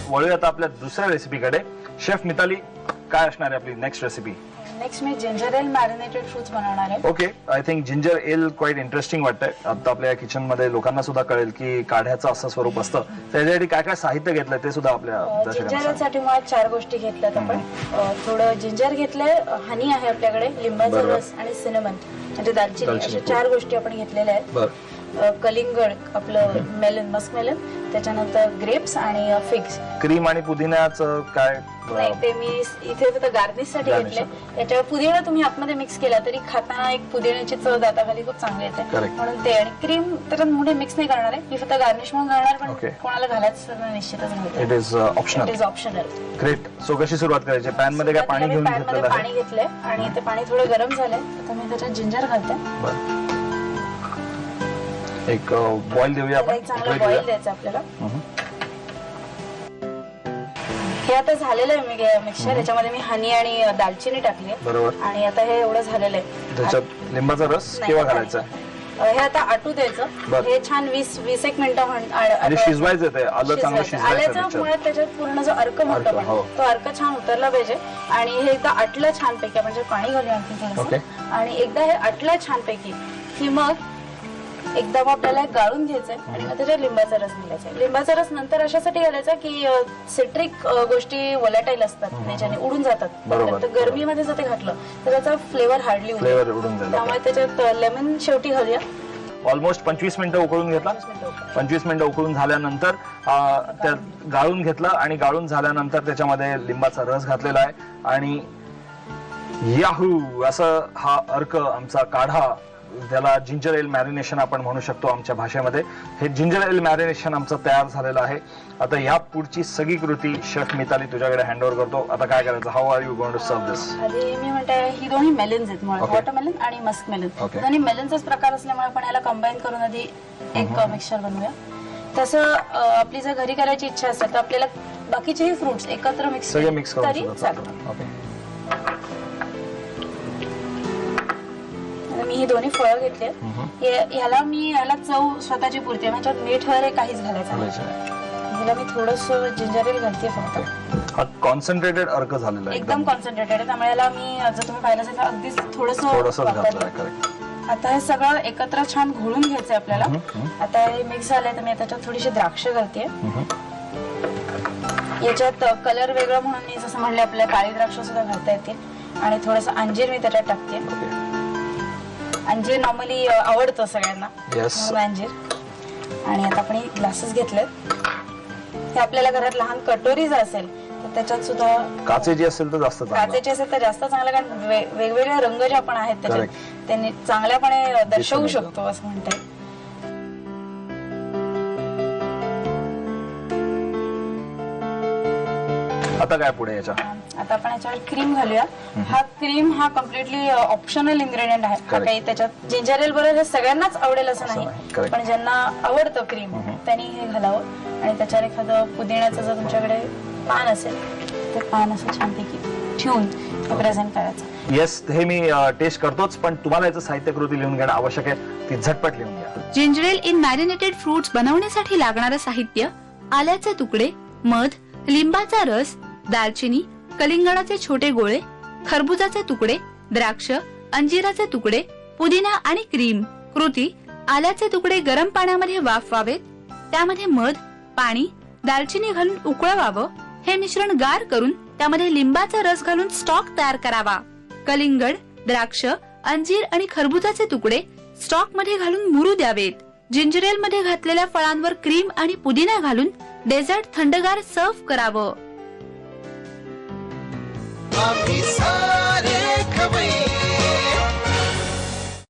वळूया आता आपल्या दुसऱ्या रेसिपीकडे. शेफ मिताली, काय असणार आहे आपली नेक्स्ट रेसिपी? नेक्स्ट मी जिंजर एल मॅरिनेटेड फ्रुट्स बनवणार आहे. Okay, I think ginger ale quite interesting वाटतंय. आता आपल्या किचन मध्ये लोकांना सुद्धा कळेल की काढ्याचं असं स्वरूप असतं. त्याच्यासाठी काय काय साहित्य घेतलंय ते सुद्धा आपल्या जिंजर एल साठी मला 4 गोष्टी घेतल्यात आपण. थोडं जिंजर घेतलंय, हनी आहे आपल्याकडे, लिंबाचा रस आणि सिनेमन म्हणजे दालचिनी, अशा 4 गोष्टी आपण घेतलेल्या आहेत. कलिंगड, आपलं मेलन, मस्क मेलन, त्याच्यानंतर ग्रेप्स आणि फिग्स. क्रीम आणि पुदिन्याचं काय? नाही, ते मी इथे फक्त गार्निश साठी घेतले. त्याच्यावर पुदिना तुम्ही आतमध्ये मिक्स केला तरी खाताना एक पुदिन्याची चव दाताखाली खूप चांगली येते म्हणून ते. आणि क्रीम तर मुळे मिक्स नाही करणार आहे, मी फक्त गार्निश म्हणून घालणार, पण कोणाला घालायचं निश्चितच नव्हतं. It is optional. It is optional. Great. So कशी सुरुवात करायची? पॅन मध्ये काय पाणी घेऊन घेतलेलं आहे? पाणी घेतलंय आणि ते पाणी थोडं गरम झालंय, तर मी त्याच्यात जिंजर घालते. एक बॉईल देऊया आपण. एक चांगला बॉईल द्यायचा आपल्याला. हे आता झालेलं आहे मी मिक्सचर. याच्यामध्ये मी हनी आणि दालचिनी टाकली बरोबर. आणि आता हे एवढं झालेलं आहे. त्याच्यात लिंबाचा रस केव्हा घालायचा? हे आता आटू द्यायचं. हे छान 20-21 मिनिटं शिजवायचं. ते आलं चांगलं शिजवायचं. आल्याच्यामुळे त्याच्यात पूर्ण जो अर्क म्हणतो आपण, तो अर्क छान उतरला पाहिजे. आणि हे एकदा आटलं छानपैकी, म्हणजे पाणी घालूया आणखी थोडंसं. आणि एकदा हे आटलं छानपैकी की मग एकदा आपल्याला गाळून घ्यायचंय आणि मग त्याच्यात लिंबाचा रस घालायचा. लिंबाचा रस नंतर अशासाठी घालायचा की सिट्रिक गोष्टी वोलॅटाईल असतात, त्याच्याने उडून जातात. तर गरमीमध्ये जर ते घातलं तर त्याचा फ्लेवर हार्डली उडून जाईल. त्यामुळे त्याच्यात लेमन शेवटी घालूया. ऑलमोस्ट 25 मिनिटं उकळून घेतला. 25 मिनिटं उकळून झाल्यानंतर त्या गाळून घेतलं आणि गाळून झाल्यानंतर त्याच्यामध्ये लिंबाचा रस घातलेला आहे. आणि याहू असं हा अर्क, आमचा काढा, त्याला जिंजर एल मॅरिनेशन आपण म्हणू शकतो आमच्या भाषेमध्ये. हे जिंजर एल मॅरिनेशन आमचं तयार झालेलं आहे. आता या पुढची सगळी कृती शेफ मिताली तुझ्याकडे हँडओव्हर करतो. आता काय करायचं? How are you going to serve this? आधी मी म्हणते ही दोन्ही मेलन्स आहेत, वॉटरमेलन आणि मस्क मेलन. दोन्ही मेलनचाच प्रकार असल्यामुळे आपण याला कंबाईन करून आधी एक मिक्सचर बनवूया. तसं आपली जर घरी करायची इच्छा असेल तर आपल्याला बाकीचेही फ्रुट्स एकत्र मिक्स तरी चालतं. मी ही दोन्ही फळं घेतली. ह्याला चव स्वतःची पुरते, म्हणजे मीठ वगैरे काहीच घालायचं नाही. हिला मी थोडंसं जिंजर एल घालते फक्त. कॉन्सन्ट्रेटेड अर्क झालेला आहे, एकदम कॉन्सन्ट्रेटेड आहे. त्यामुळे याला मी जर तुम्ही पाहिलं असेल तर अगदीच थोडंसं घातलं. आता हे सगळं एकत्र छान घोळून घ्यायचंय आपल्याला. आता हे मिक्स झालंय तर मी त्याच्यात थोडीशी द्राक्ष घालते. याच्यात कलर वेगळं म्हणून मी जसं म्हणले आपल्याला काळी द्राक्ष सुद्धा घालता येतील. आणि थोडंसं अंजीर मी त्याच्यात टाकते. अंजीर नॉर्मली आवडतं सगळ्यांना, अंजीर. आणि आता आपण ग्लासेस घेतलेत. हे आपल्याला घरात लहान कटोरी जर असेल तर त्याच्यात सुद्धा काचेची असेल तर जास्त, काचेची असेल तर जास्त चांगलं, कारण वेगवेगळे रंग जे आपण आहेत त्याच्यात त्यांनी चांगल्यापणे दर्शवू शकतो असं म्हणता येईल. आता काय पुढे याच्या? आता आपण याच्यावर क्रीम घालूया. क्रीम हा कम्प्लिटली ऑप्शनल इन्ग्रेडियंट आहे. काही त्याच्यात जिंजर एल बरोबर हे सगळ्यांनाच आवडेल असं नाही, पण ज्यांना आवडतं क्रीम त्यांनी हे घालावं. आणि त्याच्यावर एखादं पुदिन्याचं जर तुमच्याकडे पान असेल तर पान असं छानपैकी ठेवून प्रेझेंट करायचं. येस, हे मी टेस्ट करतोच, पण तुम्हाला याचं साहित्य कृती लिहून घेणं आवश्यक आहे. ती झटपट लिहून घ्या. Ginger L in marinated fruits बनवण्यासाठी लागणारं साहित्य: आल्याचे तुकडे, मध, लिंबाचा रस, दालचिनी, कलिंगडाचे छोटे गोळे, खरबुजाचे तुकडे, द्राक्ष, अंजिराचे तुकडे, पुदिना आणि क्रीम. कृती: आल्याचे तुकडे गरम पाण्यामध्ये वाफवावेत. त्यामध्ये मध, पाणी, दालचिनी घालून उकळवावं. हे मिश्रण गार करून त्यामध्ये लिंबाचा रस घालून स्टॉक तयार करावा. कलिंगड, द्राक्ष, अंजीर आणि खरबुजाचे तुकडे स्टॉक मध्ये घालून मुरू द्यावेत. जिंजर एल मध्ये घातलेल्या फळांवर क्रीम आणि पुदिना घालून डेझर्ट थंडगार सर्व्ह करावं.